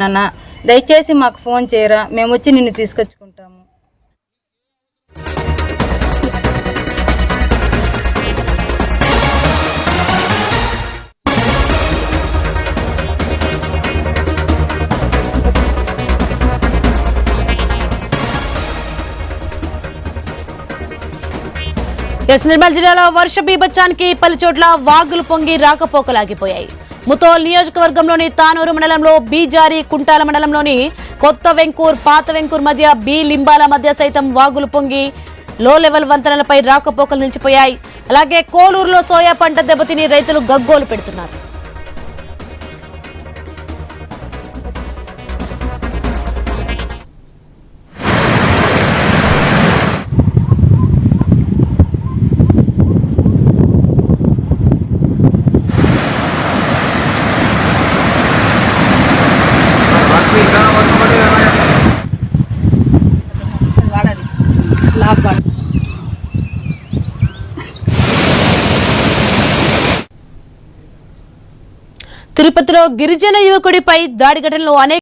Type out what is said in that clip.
నాన్న దయచేసి మాకు ఫోన్ చేయరా, మేము వచ్చి నిన్ను తీసుకొచ్చుకుంటాము. నిర్మల్ జిల్లాలో వర్ష బీభత్సానికి పలు చోట్ల వాగులు పొంగి రాకపోకలాగిపోయాయి. ముతోల్ నియోజకవర్గంలోని తానూరు మండలంలో బీజారి, కుంటాల మండలంలోని కొత్త వెంకూర్, పాత వెంకూర్ మధ్య బి లింబాల మధ్య సైతం వాగులు పొంగి లో లెవెల్ వంతెనలపై రాకపోకలు నిలిచిపోయాయి. అలాగే కోలూరులో సోయా పంట దెబ్బతిని రైతులు గగ్గోలు పెడుతున్నారు. తిరుపతిలో గిరిజన యువకుడిపై దాడి ఘటనలో అనేక